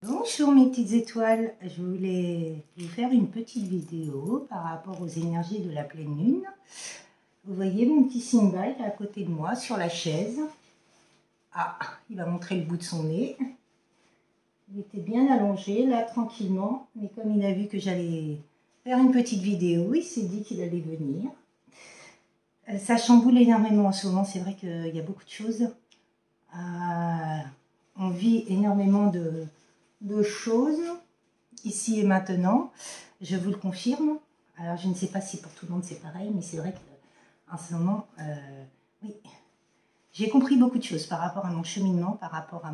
Bonjour mes petites étoiles, je voulais vous faire une petite vidéo par rapport aux énergies de la pleine lune. Vous voyez mon petit Simba est à côté de moi sur la chaise. Ah, il va montrer le bout de son nez. Il était bien allongé là tranquillement, mais comme il a vu que j'allais faire une petite vidéo, il s'est dit qu'il allait venir. Ça chamboule énormément en ce moment, c'est vrai qu'il y a beaucoup de choses. On vit énormément de choses ici et maintenant, je vous le confirme. Alors je ne sais pas si pour tout le monde c'est pareil, mais c'est vrai qu'en ce moment, oui, j'ai compris beaucoup de choses par rapport à mon cheminement, par rapport à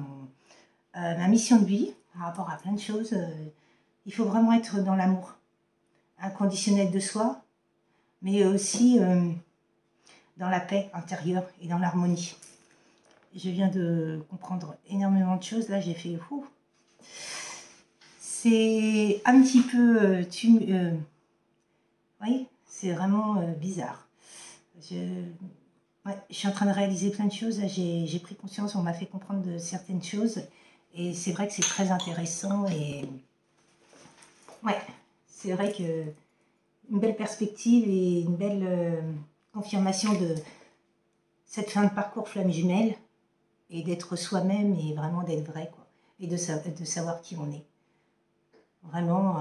ma mission de vie, par rapport à plein de choses. Il faut vraiment être dans l'amour inconditionnel de soi, mais aussi dans la paix intérieure et dans l'harmonie. Je viens de comprendre énormément de choses. Là, j'ai fait fou. C'est un petit peu oui, c'est vraiment bizarre. Je suis en train de réaliser plein de choses. J'ai pris conscience, on m'a fait comprendre de certaines choses. Et c'est vrai que c'est très intéressant. Et ouais, c'est vrai que une belle perspective et une belle confirmation de cette fin de parcours flamme jumelle. Et d'être soi-même et vraiment d'être vrai, quoi. Et de savoir qui on est. Vraiment,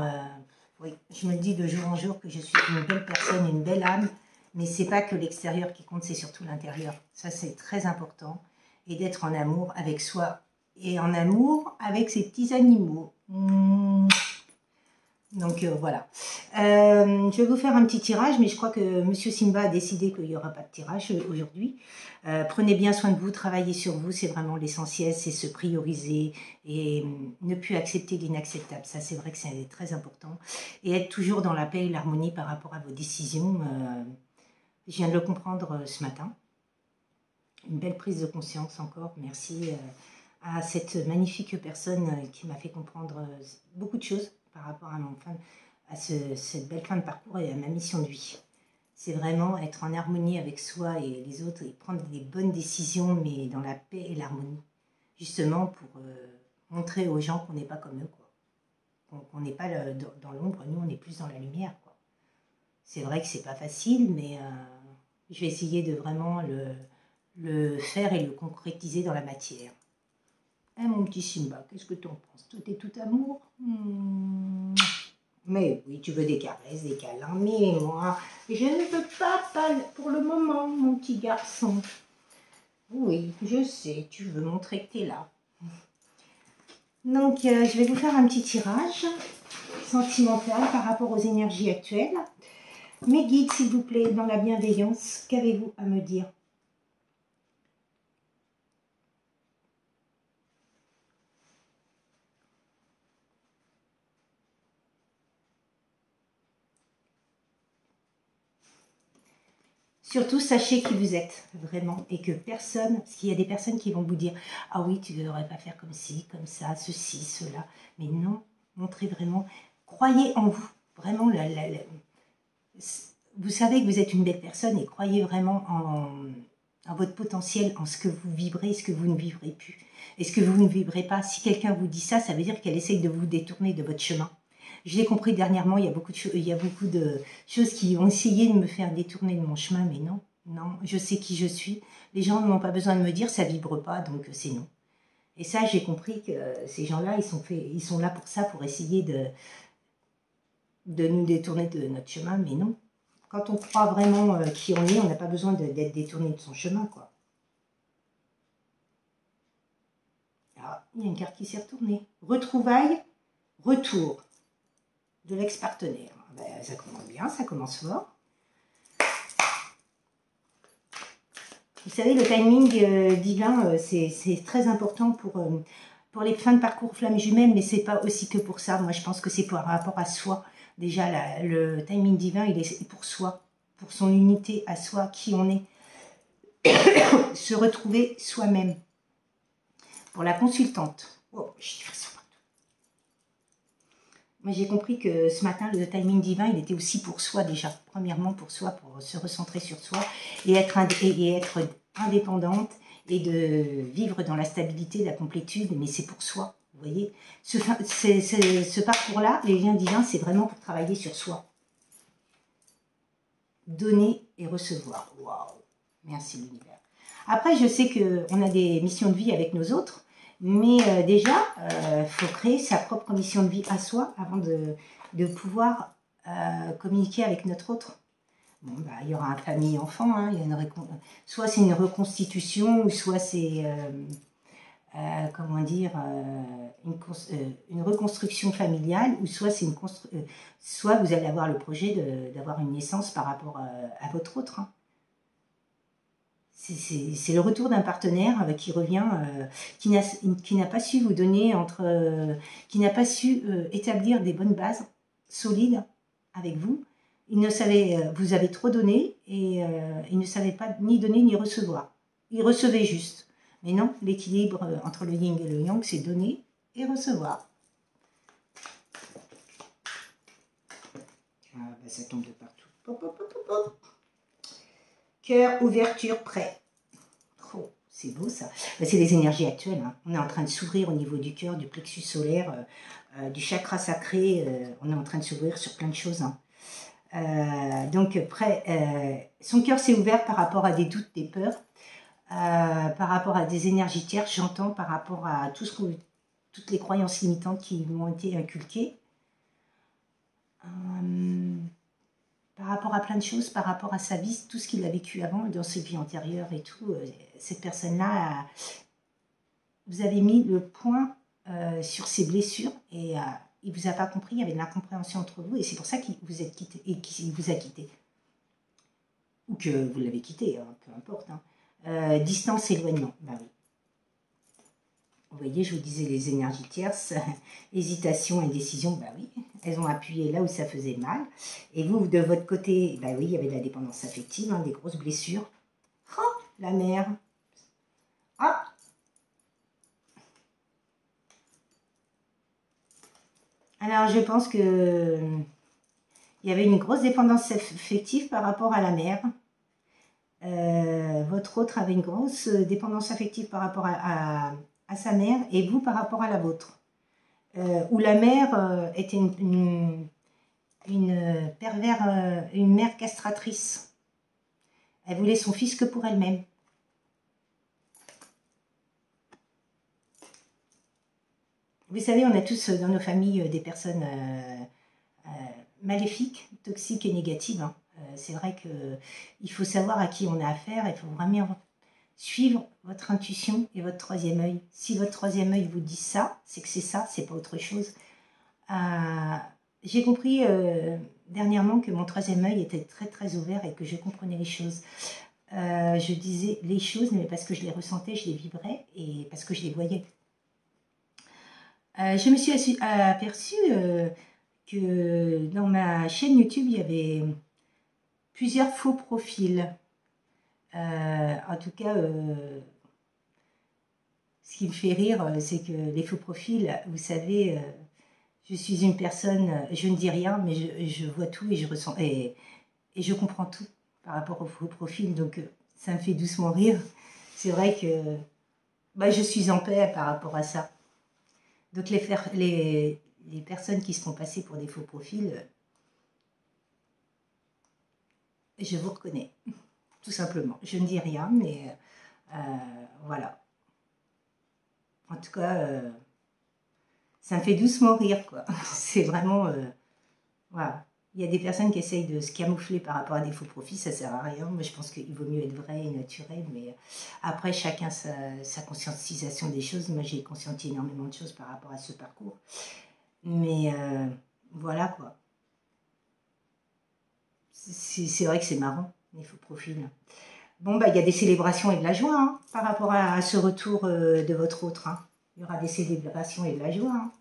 oui, je me dis de jour en jour que je suis une belle personne, une belle âme, mais c'est pas que l'extérieur qui compte, c'est surtout l'intérieur. Ça, c'est très important. Et d'être en amour avec soi et en amour avec ses petits animaux. Donc voilà. Je vais vous faire un petit tirage, mais je crois que Monsieur Simba a décidé qu'il n'y aura pas de tirage aujourd'hui. Prenez bien soin de vous, travaillez sur vous, c'est vraiment l'essentiel, c'est se prioriser et ne plus accepter l'inacceptable. Ça, c'est vrai que c'est très important. Et être toujours dans la paix et l'harmonie par rapport à vos décisions. Je viens de le comprendre ce matin. Une belle prise de conscience encore. Merci à cette magnifique personne qui m'a fait comprendre beaucoup de choses par rapport à cette belle fin de parcours et à ma mission de vie. C'est vraiment être en harmonie avec soi et les autres et prendre des bonnes décisions, mais dans la paix et l'harmonie. Justement pour montrer aux gens qu'on n'est pas comme eux, quoi. Qu'on n'est pas dans l'ombre, nous on est plus dans la lumière, quoi. C'est vrai que c'est pas facile, mais je vais essayer de vraiment le faire et le concrétiser dans la matière. Hein, mon petit Simba, qu'est-ce que tu en penses? Toi, t'es tout amour? Mais oui, tu veux des caresses, des câlins, mais moi, je ne veux pas pour le moment, mon petit garçon. Oui, je sais, tu veux montrer que tu es là. Donc, je vais vous faire un petit tirage sentimental par rapport aux énergies actuelles. Mes guides, s'il vous plaît, dans la bienveillance, qu'avez-vous à me dire? Surtout, sachez qui vous êtes, vraiment, et que personne, parce qu'il y a des personnes qui vont vous dire « Ah oui, tu ne devrais pas faire comme ci, comme ça, ceci, cela. » Mais non, montrez vraiment, croyez en vous. Vraiment, vous savez que vous êtes une belle personne et croyez vraiment en votre potentiel, en ce que vous vibrez et ce que vous ne vivrez plus. Et ce que vous ne vibrez pas, si quelqu'un vous dit ça, ça veut dire qu'elle essaye de vous détourner de votre chemin. Je l'ai compris dernièrement, il y a beaucoup de choses qui ont essayé de me faire détourner de mon chemin, mais non, non, je sais qui je suis. Les gens n'ont pas besoin de me dire, ça vibre pas, donc c'est non. Et ça, j'ai compris que ces gens-là, ils sont là pour ça, pour essayer de nous détourner de notre chemin, mais non. Quand on croit vraiment qui on est, on n'a pas besoin d'être détourné de son chemin, quoi. Ah, il y a une carte qui s'est retournée. Retrouvailles, retour de l'ex-partenaire. Ben, ça commence bien, ça commence fort. Vous savez, le timing divin, c'est très important pour les fins de parcours flamme jumelle, mais c'est pas aussi que pour ça. Moi, je pense que c'est par rapport à soi. Déjà, le timing divin, il est pour soi, pour son unité à soi, qui on est. Se retrouver soi-même. Pour la consultante. Oh, moi, j'ai compris que ce matin, le timing divin, il était aussi pour soi déjà. Premièrement, pour soi, pour se recentrer sur soi et être indépendante et de vivre dans la stabilité, la complétude, mais c'est pour soi. Vous voyez, ce parcours-là, les liens divins, c'est vraiment pour travailler sur soi. Donner et recevoir. Waouh! Merci l'univers. Après, je sais qu'on a des missions de vie avec nos autres, mais déjà, il faut créer sa propre mission de vie à soi avant de pouvoir communiquer avec notre autre. Bon, bah, il y aura un famille-enfant, hein, soit c'est une reconstitution, ou soit c'est, comment dire, une reconstruction familiale, ou soit, soit vous allez avoir le projet d'avoir une naissance par rapport à votre autre. Hein. C'est le retour d'un partenaire qui revient, qui n'a pas su vous donner, qui n'a pas su établir des bonnes bases solides avec vous. Il ne savait, vous avez trop donné et il ne savait pas ni donner ni recevoir. Il recevait juste. Mais non, l'équilibre entre le yin et le yang, c'est donner et recevoir. Ah, bah, ça tombe de partout. Pop, pop, pop, pop, pop. Cœur, ouverture, prêt. Oh, c'est beau ça. Ben, c'est les énergies actuelles. Hein. On est en train de s'ouvrir au niveau du cœur, du plexus solaire, du chakra sacré. On est en train de s'ouvrir sur plein de choses. Hein. Donc, son cœur s'est ouvert par rapport à des doutes, des peurs, par rapport à des énergies tierces, j'entends, par rapport à toutes les croyances limitantes qui lui ont été inculquées. Par rapport à plein de choses, par rapport à sa vie, tout ce qu'il a vécu avant, dans ses vies antérieures et tout, cette personne-là, vous avez mis le point sur ses blessures et il ne vous a pas compris, il y avait de l'incompréhension entre vous et c'est pour ça qu'il vous a quitté et qu'il vous a quitté. Ou que vous l'avez quitté, hein, peu importe. Hein. Distance, éloignement, bah oui. Vous voyez, je vous disais les énergies tierces, hésitation, indécision, bah oui, elles ont appuyé là où ça faisait mal. Et vous, de votre côté, bah oui, il y avait de la dépendance affective, hein, des grosses blessures. Oh, la mère. Ah. Alors, je pense que il y avait une grosse dépendance affective par rapport à la mère. Votre autre avait une grosse dépendance affective par rapport à sa mère et vous par rapport à la vôtre. Où la mère était une mère castratrice. Elle voulait son fils que pour elle-même. Vous savez, on a tous dans nos familles des personnes maléfiques, toxiques et négatives. Hein. C'est vrai qu'il faut savoir à qui on a affaire, il faut vraiment suivre votre intuition et votre troisième œil. Si votre troisième œil vous dit ça, c'est que c'est ça, c'est pas autre chose. J'ai compris dernièrement que mon troisième œil était très très ouvert et que je comprenais les choses. Je disais les choses, mais parce que je les ressentais, je les vibrais et parce que je les voyais. Je me suis aperçue que dans ma chaîne YouTube, il y avait plusieurs faux profils. En tout cas, ce qui me fait rire, c'est que les faux profils, vous savez, je suis une personne, je ne dis rien, mais je vois tout et je ressens, et je comprends tout par rapport aux faux profils, donc ça me fait doucement rire. C'est vrai que bah, je suis en paix par rapport à ça. Donc les personnes qui se font passer pour des faux profils, je vous reconnais, tout simplement. Je ne dis rien, mais voilà. En tout cas, ça me fait doucement rire, quoi. C'est vraiment... voilà. Il y a des personnes qui essayent de se camoufler par rapport à des faux profils, ça sert à rien. Moi, je pense qu'il vaut mieux être vrai et naturel, mais après, chacun sa conscientisation des choses. Moi, j'ai conscienti énormément de choses par rapport à ce parcours. Mais voilà, quoi. C'est vrai que c'est marrant, les faux profils. Bon, bah, il y a des célébrations et de la joie hein, par rapport à ce retour de votre autre. Hein. Il y aura des célébrations et de la joie. Hein.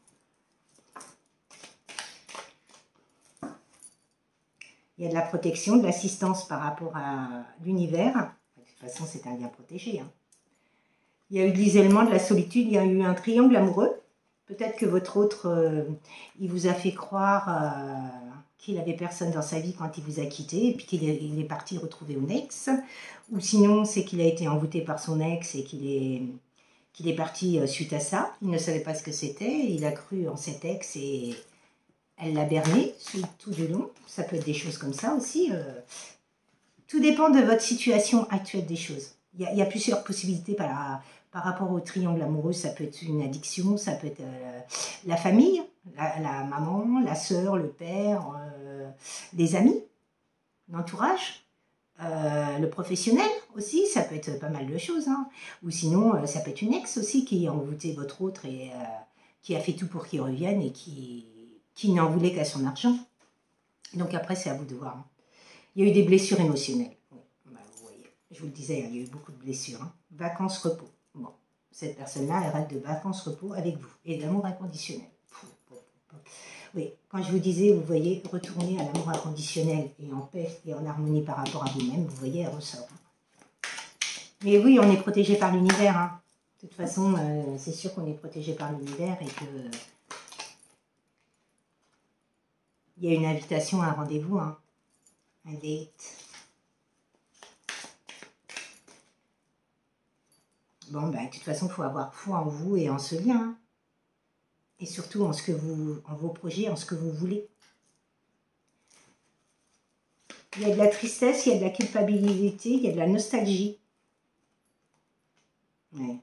Il y a de la protection, de l'assistance par rapport à l'univers. De toute façon, c'est un lien protégé. Hein. Il y a eu de l'isolement, de la solitude, il y a eu un triangle amoureux. Peut-être que votre autre, il vous a fait croire qu'il n'avait personne dans sa vie quand il vous a quitté, et puis qu'il est parti retrouver un ex. Ou sinon, c'est qu'il a été envoûté par son ex et qu'il qu'il est parti suite à ça. Il ne savait pas ce que c'était. Il a cru en cet ex et elle l'a berné tout du long. Ça peut être des choses comme ça aussi. Tout dépend de votre situation actuelle des choses. Il y a plusieurs possibilités par rapport au triangle amoureux. Ça peut être une addiction, ça peut être la famille, la maman, la sœur, le père, les amis, l'entourage. Le professionnel aussi, ça peut être pas mal de choses. Hein. Ou sinon, ça peut être une ex aussi qui a envoûté votre autre et qui a fait tout pour qu'il revienne et qui n'en voulait qu'à son argent. Donc après, c'est à vous de voir. Hein. Il y a eu des blessures émotionnelles. Oui, bah, vous voyez, je vous le disais, il y a eu beaucoup de blessures. Hein. Vacances, repos. Bon, cette personne-là, elle rêve de vacances, repos avec vous et d'amour inconditionnel. Oui, quand je vous disais, vous voyez, retourner à l'amour inconditionnel et en paix et en harmonie par rapport à vous-même, vous voyez, elle ressort. Mais oui, on est protégé par l'univers. Hein. De toute façon, c'est sûr qu'on est protégé par l'univers et que il y a une invitation à un rendez-vous, hein. Un date. Bon, bah, de toute façon, il faut avoir foi en vous et en ce lien. Hein. Et surtout en vos projets, en ce que vous voulez. Il y a de la tristesse, il y a de la culpabilité, il y a de la nostalgie. Ouais.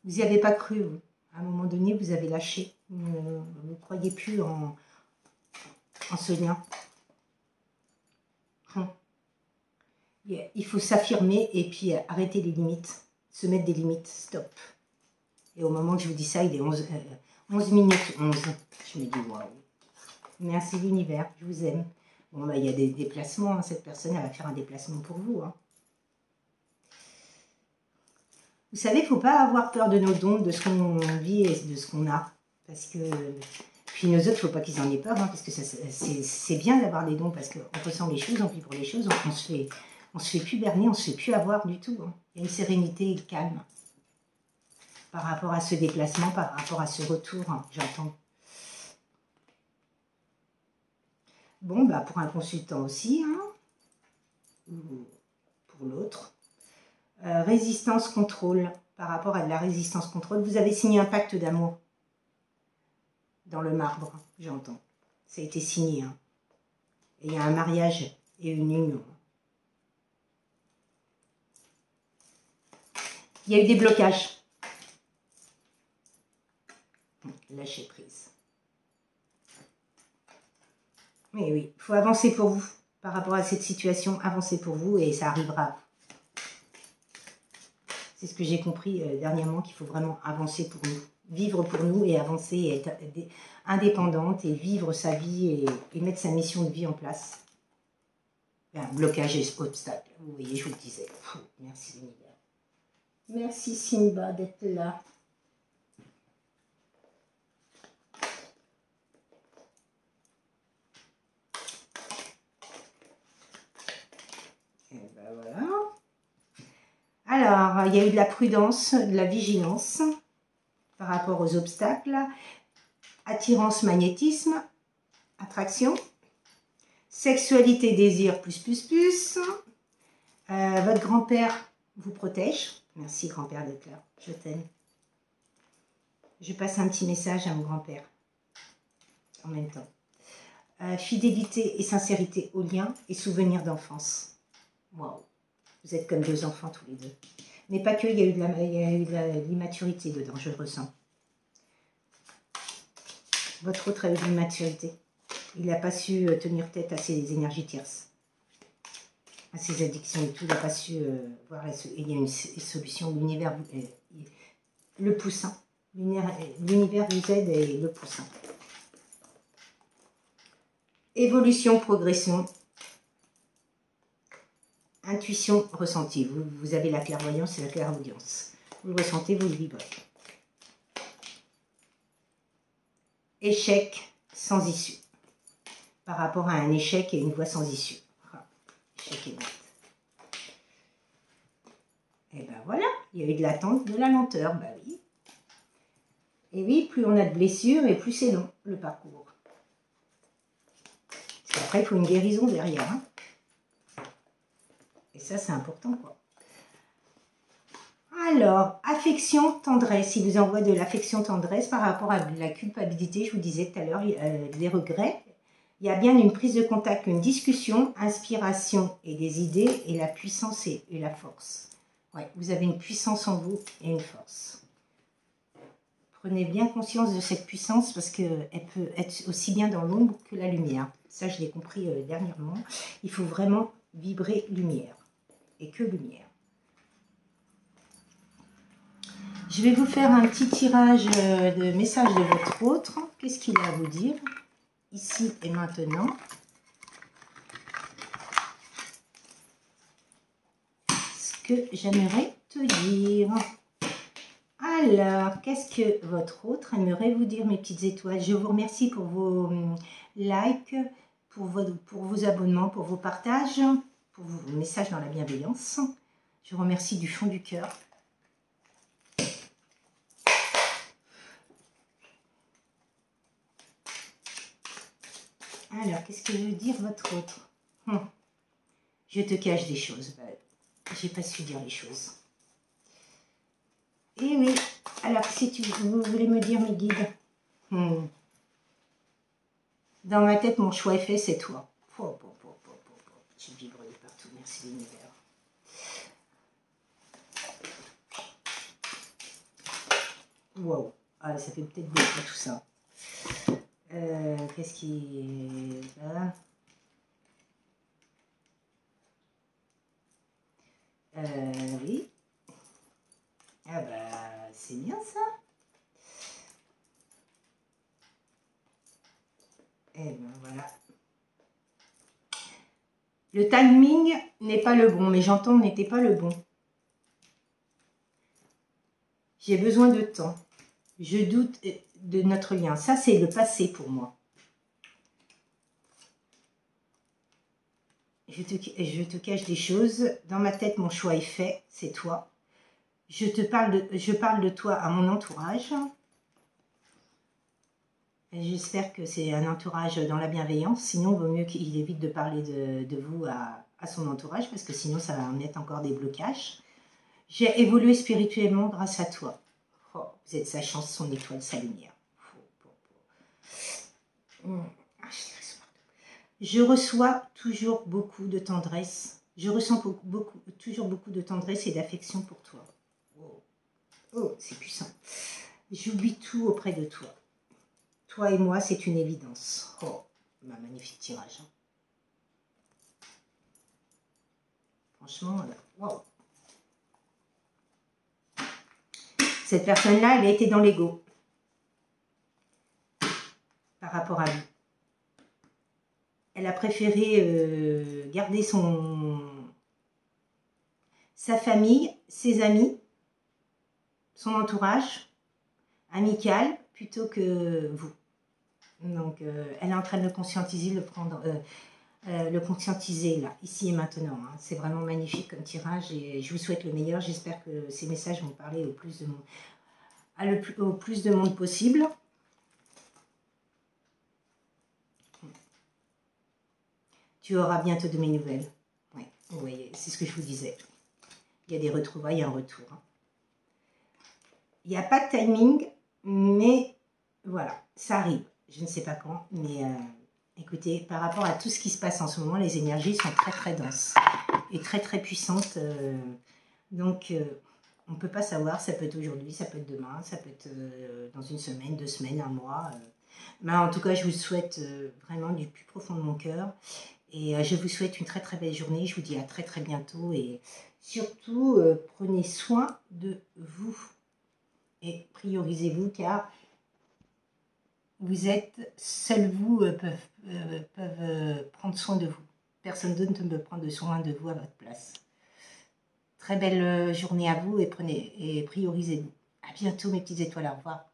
Vous n'y avez pas cru, vous. À un moment donné, vous avez lâché. Vous ne croyez plus en ce lien. Il faut s'affirmer et puis arrêter les limites. Se mettre des limites. Stop. Et au moment que je vous dis ça, il est 11 minutes 11. Je me dis, waouh. Merci l'univers, je vous aime. Bon, bah, il y a des déplacements. Hein. Cette personne, elle va faire un déplacement pour vous. Hein. Vous savez, il ne faut pas avoir peur de nos dons, de ce qu'on vit et de ce qu'on a. Parce que... Puis nos autres, il ne faut pas qu'ils en aient peur, hein, parce que c'est bien d'avoir des dons, parce qu'on ressent les choses, on vit pour les choses, on se fait plus berner, on se fait plus avoir du tout. Hein. Il y a une sérénité et le calme par rapport à ce déplacement, par rapport à ce retour, hein, j'entends. Bon, bah pour un consultant aussi, hein, ou pour l'autre. Résistance, contrôle, par rapport à de la résistance, contrôle. Vous avez signé un pacte d'amour dans le marbre, j'entends. Ça a été signé. Hein. Et il y a un mariage et une union. Il y a eu des blocages. Lâcher prise. Mais oui, il faut avancer pour vous. Par rapport à cette situation, avancer pour vous et ça arrivera. C'est ce que j'ai compris dernièrement, qu'il faut vraiment avancer pour nous. Vivre pour nous et avancer et être indépendante et vivre sa vie et mettre sa mission de vie en place. Un blocage et obstacle. Vous voyez, je vous le disais. Merci l'univers. Merci Simba d'être là. Et ben voilà. Alors, il y a eu de la prudence, de la vigilance par rapport aux obstacles. Attirance, magnétisme, attraction. Sexualité, désir, plus. Votre grand-père vous protège. Merci grand-père d'être là. Je t'aime. Je passe un petit message à mon grand-père en même temps. Fidélité et sincérité aux liens et souvenirs d'enfance. Waouh. Vous êtes comme deux enfants tous les deux. Mais pas que, il y a eu de l'immaturité dedans, je le ressens. Votre autre a eu de l'immaturité. Il n'a pas su tenir tête à ses énergies tierces, à ses addictions et tout. Il n'a pas su voir. Il y a une solution. L'univers le poussant. L'univers vous aide et le poussant. Évolution, progression. Intuition, ressenti. Vous avez la clairvoyance et la clairaudience. Vous le ressentez, vous le vibrez. Échec sans issue. Par rapport à un échec et une voie sans issue. Échec et net. Et ben voilà, il y a eu de l'attente, de la lenteur, bah oui. Et oui, plus on a de blessures et plus c'est long, le parcours. Parce qu'après, il faut une guérison derrière. Hein. Et ça, c'est important, quoi. Alors, affection, tendresse. Il vous envoie de l'affection, tendresse par rapport à de la culpabilité. Je vous disais tout à l'heure, des regrets. Il y a bien une prise de contact, une discussion, inspiration et des idées, et la puissance et la force. Ouais, vous avez une puissance en vous et une force. Prenez bien conscience de cette puissance parce qu'elle peut être aussi bien dans l'ombre que la lumière. Ça, je l'ai compris dernièrement. Il faut vraiment vibrer lumière et que lumière. Je vais vous faire un petit tirage de messages de votre autre. Qu'est-ce qu'il a à vous dire ici et maintenant? Ce que j'aimerais te dire. Alors, qu'est-ce que votre autre aimerait vous dire, mes petites étoiles? Je vous remercie pour vos likes, pour vos abonnements, pour vos partages, pour vos messages dans la bienveillance. Je vous remercie du fond du cœur. Alors, qu'est-ce que veut dire votre autre? Je te cache des choses. J'ai pas su dire les choses. Et oui, alors si vous voulez me dire, mes guides, dans ma tête, mon choix est fait, c'est toi. Tu vibres de partout, merci l'univers. Waouh, ah, ça fait peut-être beaucoup tout ça. Qu'est-ce qui est là? Oui. Ah bah, c'est bien ça. Et ben voilà. Le timing n'est pas le bon, mais j'entends n'était pas le bon. J'ai besoin de temps. Je doute de notre lien. Ça, c'est le passé pour moi. Je te cache des choses. Dans ma tête, mon choix est fait. C'est toi. Je parle de toi à mon entourage. J'espère que c'est un entourage dans la bienveillance. Sinon, il vaut mieux qu'il évite de parler de vous à son entourage, parce que sinon, ça va en mettre encore des blocages. J'ai évolué spirituellement grâce à toi. Oh, vous êtes sa chance, son étoile, sa lumière. Je reçois toujours beaucoup de tendresse. Je ressens toujours beaucoup de tendresse et d'affection pour toi. Oh, c'est puissant. J'oublie tout auprès de toi. Toi et moi, c'est une évidence. Oh, ma magnifique tirage. Franchement, waouh. Cette personne-là, elle a été dans l'ego par rapport à lui. Elle a préféré garder sa famille, ses amis, son entourage amical, plutôt que vous. Donc, elle est en train de le conscientiser, le conscientiser là, ici et maintenant. Hein. C'est vraiment magnifique comme tirage et je vous souhaite le meilleur. J'espère que ces messages vont parler au plus de monde possible. Tu auras bientôt de mes nouvelles. Oui, vous voyez, c'est ce que je vous disais. Il y a des retrouvailles, un retour. Hein. Il n'y a pas de timing, mais voilà, ça arrive. Je ne sais pas quand, mais écoutez, par rapport à tout ce qui se passe en ce moment, les énergies sont très très denses et très très puissantes. Donc, on ne peut pas savoir, ça peut être aujourd'hui, ça peut être demain, ça peut être dans une semaine, 2 semaines, 1 mois. Mais en tout cas, je vous souhaite vraiment du plus profond de mon cœur. Et je vous souhaite une très très belle journée. Je vous dis à très très bientôt. Et surtout, prenez soin de vous. Et priorisez-vous car vous êtes, seuls vous peuvent prendre soin de vous. Personne d'autre ne peut prendre soin de vous à votre place. Très belle journée à vous et priorisez-vous. À bientôt mes petites étoiles, au revoir.